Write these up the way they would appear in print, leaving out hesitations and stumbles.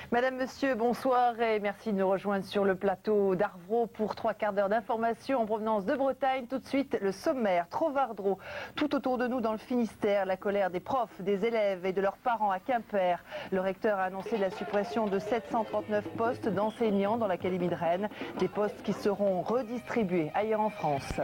Madame, Monsieur, bonsoir et merci de nous rejoindre sur le plateau d'Arvro pour 3 quarts d'heure d'information en provenance de Bretagne. Tout de suite, le sommaire. Trovardro, tout autour de nous dans le Finistère, la colère des profs, des élèves et de leurs parents à Quimper. Le recteur a annoncé la suppression de 739 postes d'enseignants dans l'Académie de Rennes, des postes qui seront redistribués ailleurs en France.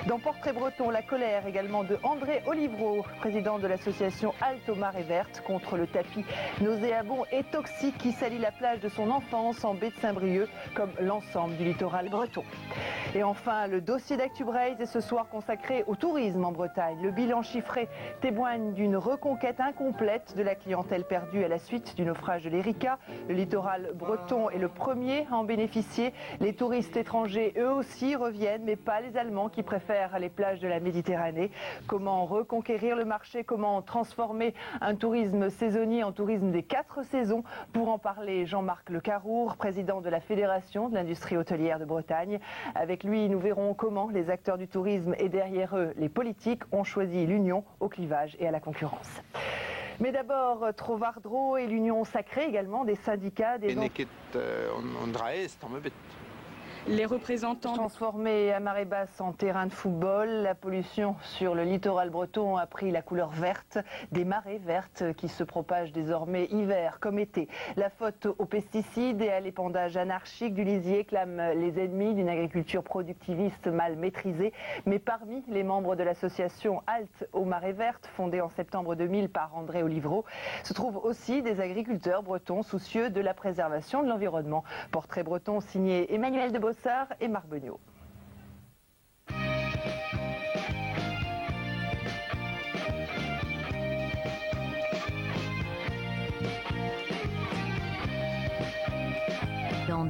Dans Portrait Breton, la colère également de André Olivreau, président de l'association Halte aux Marées Vertes, contre le tapis nauséabond et toxique qui salit la plage de son enfance en baie de Saint-Brieuc, comme l'ensemble du littoral breton. Et enfin, le dossier d'Actu Braise est ce soir consacré au tourisme en Bretagne. Le bilan chiffré témoigne d'une reconquête incomplète de la clientèle perdue à la suite du naufrage de l'Erika. Le littoral breton est le premier à en bénéficier. Les touristes étrangers, eux aussi, reviennent, mais pas les Allemands qui préfèrent les plages de la Méditerranée. Comment reconquérir le marché? Comment transformer un tourisme saisonnier en tourisme des 4 saisons? Pour en parler, Jean-Marc Le Carour, président de la Fédération de l'industrie hôtelière de Bretagne. Avec lui, nous verrons comment les acteurs du tourisme et derrière eux, les politiques, ont choisi l'union au clivage et à la concurrence. Mais d'abord, Trovardro et l'union sacrée également des syndicats des Les représentants transformés à marée basse en terrain de football, la pollution sur le littoral breton a pris la couleur verte, des marées vertes qui se propagent désormais hiver comme été. La faute aux pesticides et à l'épandage anarchique du lisier clament les ennemis d'une agriculture productiviste mal maîtrisée. Mais parmi les membres de l'association Halte aux Marées Vertes, fondée en septembre 2000 par André Olivreau, se trouvent aussi des agriculteurs bretons soucieux de la préservation de l'environnement. Portrait breton signé Emmanuel de Bossard et Marc Beugnot.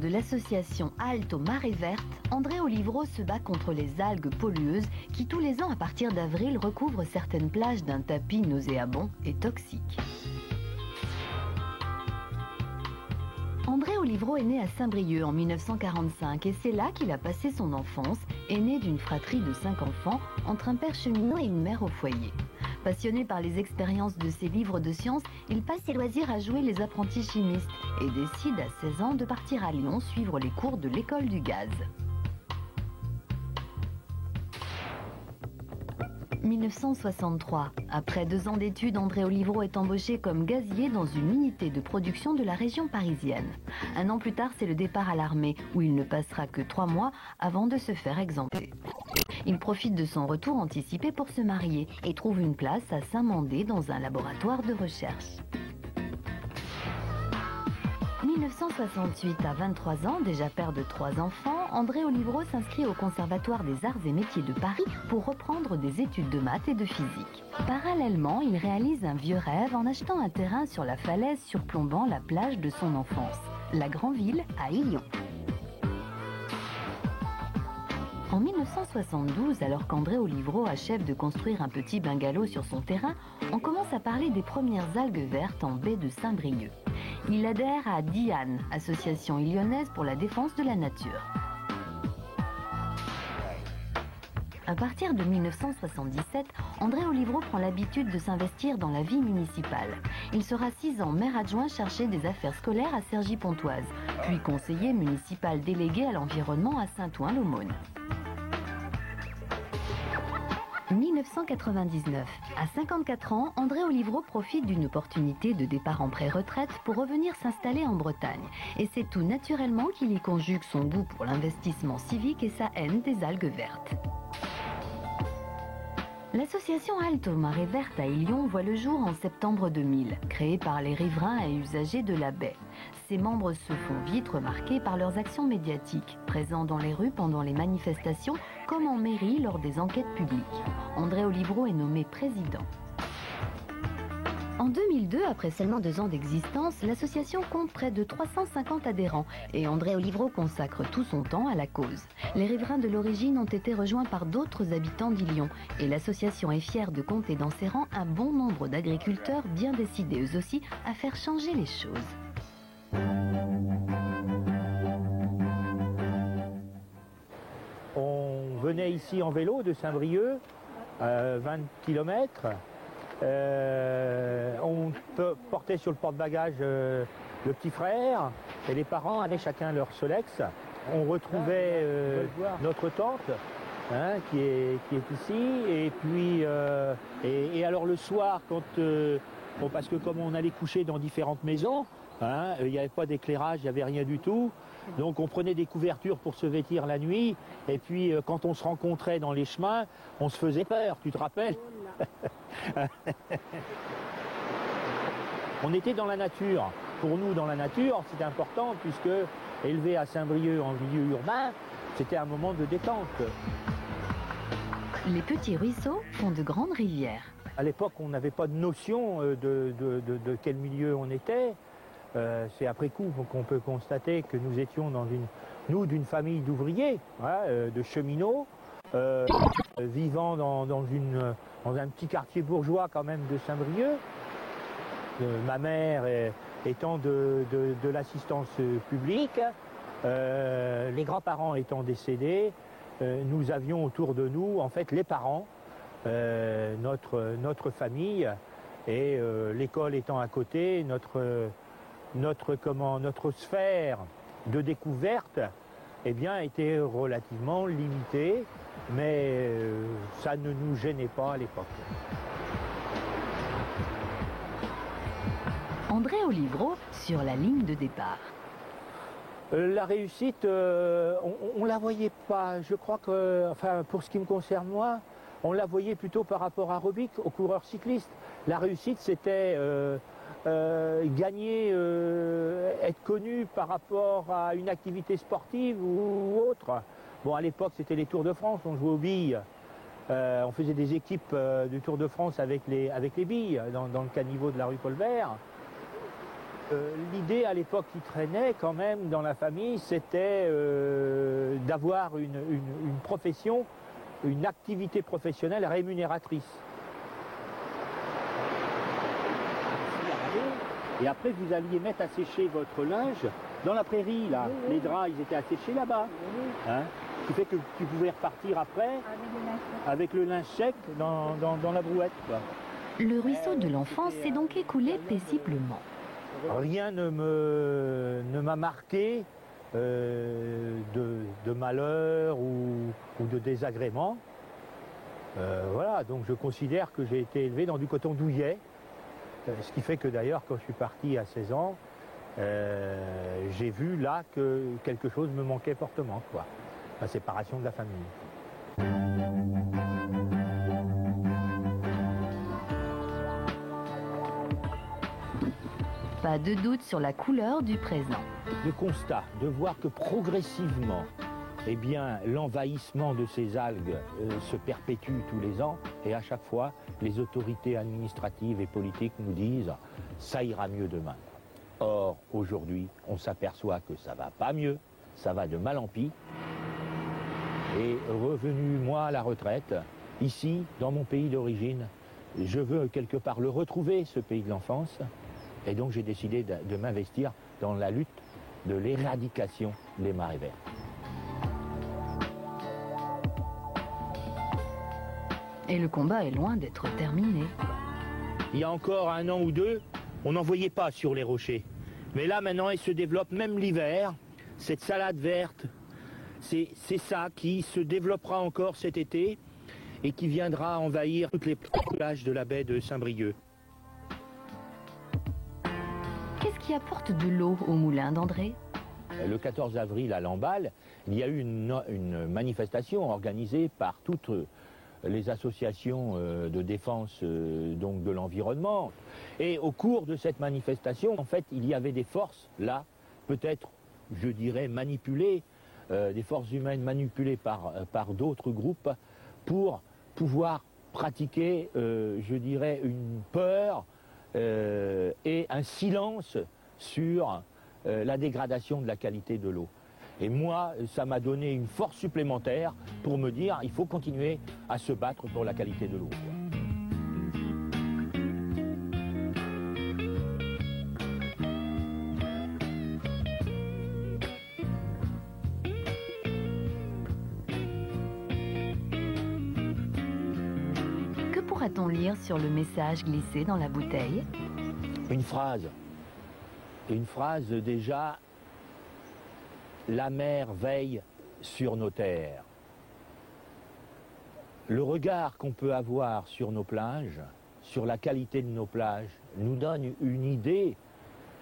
De l'association Halte aux Marées Vertes, André Olivreau se bat contre les algues pollueuses qui tous les ans à partir d'avril recouvrent certaines plages d'un tapis nauséabond et toxique. André Olivreau est né à Saint-Brieuc en 1945 et c'est là qu'il a passé son enfance, aîné d'une fratrie de 5 enfants entre un père cheminot et une mère au foyer. Passionné par les expériences de ses livres de sciences, il passe ses loisirs à jouer les apprentis chimistes et décide à 16 ans de partir à Lyon suivre les cours de l'école du gaz. 1963. Après 2 ans d'études, André Olivreau est embauché comme gazier dans une unité de production de la région parisienne. 1 an plus tard, c'est le départ à l'armée, où il ne passera que 3 mois avant de se faire exempter. Il profite de son retour anticipé pour se marier et trouve une place à Saint-Mandé dans un laboratoire de recherche. 1968, à 23 ans, déjà père de 3 enfants, André Olivreau s'inscrit au Conservatoire des Arts et Métiers de Paris pour reprendre des études de maths et de physique. Parallèlement, il réalise un vieux rêve en achetant un terrain sur la falaise surplombant la plage de son enfance, la Grandville à Illon. En 1972, alors qu'André Olivreau achève de construire un petit bungalow sur son terrain, on commence à parler des premières algues vertes en baie de Saint-Brieuc. Il adhère à Diane, association lyonnaise pour la défense de la nature. À partir de 1977, André Olivreau prend l'habitude de s'investir dans la vie municipale. Il sera 6 ans maire adjoint chargé des affaires scolaires à Cergy-Pontoise, puis conseiller municipal délégué à l'environnement à Saint-Ouen-l'Aumône. 1999. À 54 ans, André Olivreau profite d'une opportunité de départ en pré-retraite pour revenir s'installer en Bretagne. Et c'est tout naturellement qu'il y conjugue son goût pour l'investissement civique et sa haine des algues vertes. L'association Halte aux Marées Vertes à Illon voit le jour en septembre 2000, créée par les riverains et usagers de la baie. Ses membres se font vite remarquer par leurs actions médiatiques, présents dans les rues pendant les manifestations, comme en mairie lors des enquêtes publiques. André Olivreau est nommé président. En 2002, après seulement 2 ans d'existence, l'association compte près de 350 adhérents et André Olivreau consacre tout son temps à la cause. Les riverains de l'origine ont été rejoints par d'autres habitants d'Illon et l'association est fière de compter dans ses rangs un bon nombre d'agriculteurs bien décidés eux aussi à faire changer les choses. On venait ici en vélo de Saint-Brieuc, 20 km. On portait sur le porte-bagages le petit frère et les parents allaient chacun leur Solex. On retrouvait notre tante, hein, qui est ici, et puis et alors le soir, quand bon, parce que comme on allait coucher dans différentes maisons, hein, il n'y avait pas d'éclairage, il n'y avait rien du tout, donc on prenait des couvertures pour se vêtir la nuit, et puis quand on se rencontrait dans les chemins, on se faisait peur, tu te rappelles? On était dans la nature. Pour nous, dans la nature, c'était important, puisque élevé à Saint-Brieuc en milieu urbain, c'était un moment de détente. Les petits ruisseaux font de grandes rivières. À l'époque, on n'avait pas de notion de quel milieu on était. C'est après coup qu'on peut constater que nous étions d'une famille d'ouvriers, hein, de cheminots, vivant dans un petit quartier bourgeois quand même de Saint-Brieuc. Ma mère étant de l'assistance publique, les grands-parents étant décédés, nous avions autour de nous en fait les parents, notre famille, et l'école étant à côté, notre sphère de découverte, eh bien, était relativement limitée, mais ça ne nous gênait pas à l'époque. André Olivreau sur la ligne de départ. La réussite, on ne la voyait pas. Je crois que, enfin, pour ce qui me concerne moi, on la voyait plutôt par rapport à Robic, aux coureurs cyclistes. La réussite, c'était gagner, être connu par rapport à une activité sportive ou autre. Bon, à l'époque, c'était les Tours de France, on jouait aux billes. On faisait des équipes du Tour de France avec les billes dans le caniveau de la rue Paul-Bert. L'idée à l'époque qui traînait quand même dans la famille, c'était d'avoir une profession, une activité professionnelle rémunératrice. Et après, vous alliez mettre à sécher votre linge dans la prairie, là. Les draps, ils étaient asséchés là-bas. Hein, ce qui fait que tu pouvais repartir après avec le linge sec dans la brouette, quoi. Le ruisseau de l'enfance s'est donc écoulé paisiblement. Rien ne m'a marqué de malheur ou de désagrément. Voilà, donc je considère que j'ai été élevé dans du coton douillet. Ce qui fait que d'ailleurs, quand je suis parti à 16 ans, j'ai vu là que quelque chose me manquait fortement, quoi. La séparation de la famille. Pas de doute sur la couleur du présent. Le constat de voir que progressivement, eh bien, l'envahissement de ces algues se perpétue tous les ans, et à chaque fois, les autorités administratives et politiques nous disent « ça ira mieux demain ». Or, aujourd'hui, on s'aperçoit que ça va pas mieux, ça va de mal en pis. Et revenu, moi, à la retraite, ici, dans mon pays d'origine, je veux quelque part le retrouver, ce pays de l'enfance. Et donc j'ai décidé de m'investir dans la lutte de l'éradication des marées vertes. Et le combat est loin d'être terminé. Il y a encore 1 an ou 2, on n'en voyait pas sur les rochers. Mais là maintenant, il se développe même l'hiver. Cette salade verte, c'est ça qui se développera encore cet été et qui viendra envahir toutes les plages de la baie de Saint-Brieuc. Qu'est-ce qui apporte de l'eau au moulin d'André? Le 14 avril à Lamballe, il y a eu une manifestation organisée par toutes les associations de défense donc de l'environnement. Et au cours de cette manifestation, en fait, il y avait des forces là, peut-être, je dirais, manipulées, des forces humaines manipulées par d'autres groupes pour pouvoir pratiquer, je dirais, une peur et un silence sur la dégradation de la qualité de l'eau. Et moi, ça m'a donné une force supplémentaire pour me dire il faut continuer à se battre pour la qualité de l'eau. Que pourra-t-on lire sur le message glissé dans la bouteille? Une phrase. une phrase déjà, la mer veille sur nos terres. Le regard qu'on peut avoir sur nos plages, sur la qualité de nos plages, nous donne une idée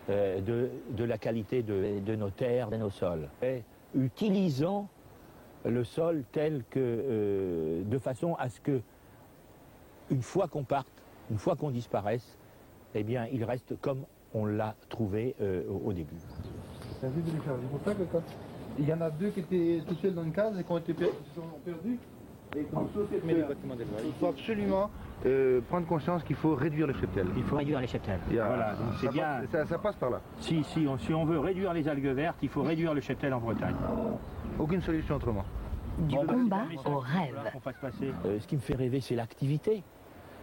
de la qualité de nos terres, de nos sols. Et utilisant le sol tel que, de façon à ce que, une fois qu'on parte, une fois qu'on disparaisse, eh bien, il reste comme on l'a trouvé au début. C'est un peu délicat. C'est pour ça que quand il y en a 2 qui étaient tout seuls dans une case et qui ont été perdus, et qui ont sauté. Il faut absolument prendre conscience qu'il faut réduire les cheptels. Il faut réduire les cheptels. Voilà, donc c'est bien. Ça passe par là. Si on veut réduire les algues vertes, il faut réduire le cheptel en Bretagne. Aucune solution autrement. Du combat au rêve. Ce qui me fait rêver, c'est l'activité.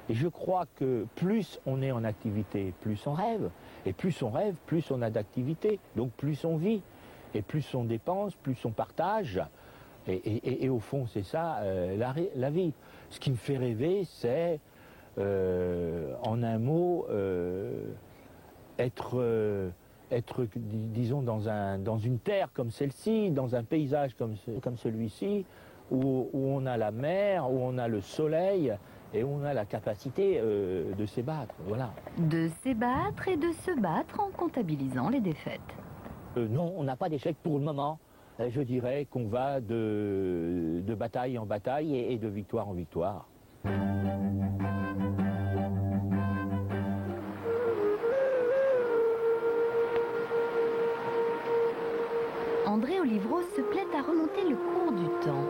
Et je crois que plus on est en activité, plus on rêve. Et plus on rêve, plus on a d'activité. Donc plus on vit. Et plus on dépense, plus on partage. Et au fond, c'est ça, la vie. Ce qui me fait rêver, c'est, en un mot, être disons, dans une terre comme celle-ci, dans un paysage comme celui-ci, où on a la mer, où on a le soleil, et où on a la capacité de s'ébattre. Voilà. De s'ébattre et de se battre en comptabilisant les défaites. Non, on n'a pas d'échec pour le moment. Je dirais qu'on va de bataille en bataille et de victoire en victoire. André Olivreau se plaît à remonter le cours du temps.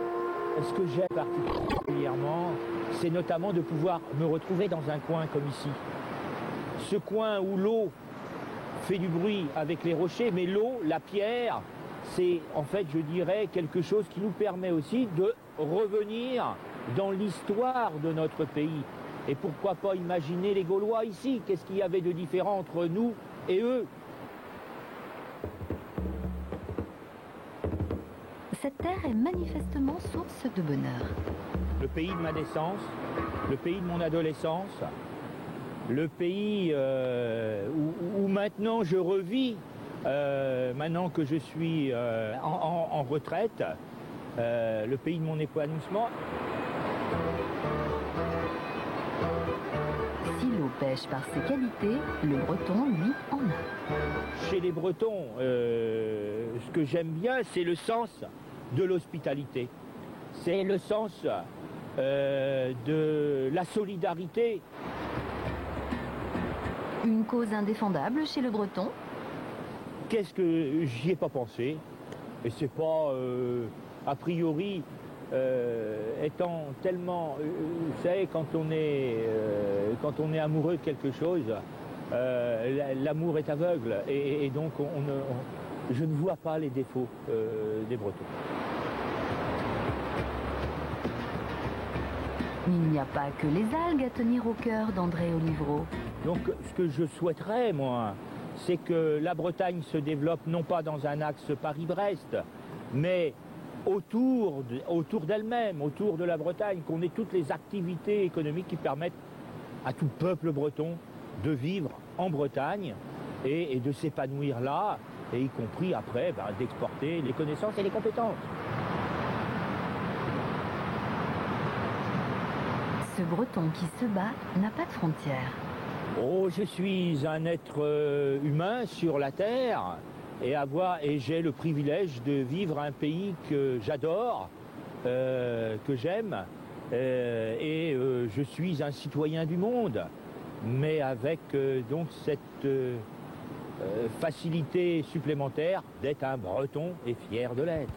Ce que j'aime particulièrement, c'est notamment de pouvoir me retrouver dans un coin comme ici. Ce coin où l'eau fait du bruit avec les rochers, mais l'eau, la pierre, c'est en fait, je dirais, quelque chose qui nous permet aussi de revenir dans l'histoire de notre pays. Et pourquoi pas imaginer les Gaulois ici? Qu'est-ce qu'il y avait de différent entre nous et eux? Cette terre est manifestement source de bonheur. Le pays de ma naissance, le pays de mon adolescence, le pays où maintenant je revis, maintenant que je suis en retraite, le pays de mon épanouissement. Si l'eau pêche par ses qualités, le breton, lui, en a. Chez les Bretons, ce que j'aime bien, c'est le sens de l'hospitalité. C'est le sens de la solidarité. Une cause indéfendable chez le breton. Qu'est-ce que j'y ai pas pensé? Et c'est pas, a priori, étant tellement, vous savez, quand on est amoureux de quelque chose, l'amour est aveugle. Et donc, je ne vois pas les défauts des Bretons. Il n'y a pas que les algues à tenir au cœur d'André Olivreau. Donc, ce que je souhaiterais, moi, c'est que la Bretagne se développe non pas dans un axe Paris-Brest, mais autour d'elle-même, autour de la Bretagne, qu'on ait toutes les activités économiques qui permettent à tout peuple breton de vivre en Bretagne et de s'épanouir là, et y compris après d'exporter les connaissances et les compétences. Ce breton qui se bat n'a pas de frontières. Oh, je suis un être humain sur la terre et j'ai le privilège de vivre un pays que j'adore, que j'aime, et je suis un citoyen du monde, mais avec donc cette facilité supplémentaire d'être un breton et fier de l'être.